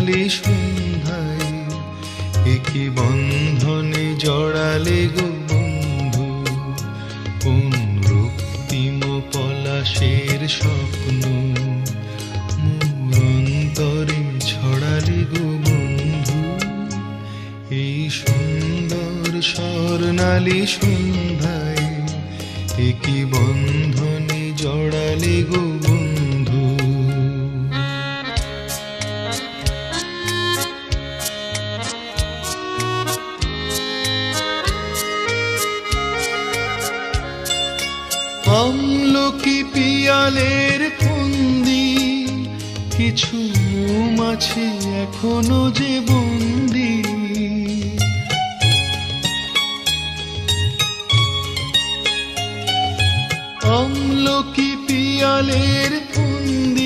স্বর্ণালী সন্ধ্যায় একই বন্ধনে জড়ালে গো বন্ধু, কোন রক্তিম পলাশের স্বপ্ন মোর অন্তরে ছড়ালে গো বন্ধু। এই সুন্দর স্বর্ণালী সন্ধ্যায় একই বন্ধনে জড়ালে গো বন্ধু। আমলকি পিয়ালের ফন্দি, কিছু মৌমাছি এখনো যে বন্দি। আমলকি পিয়ালের ফন্দি,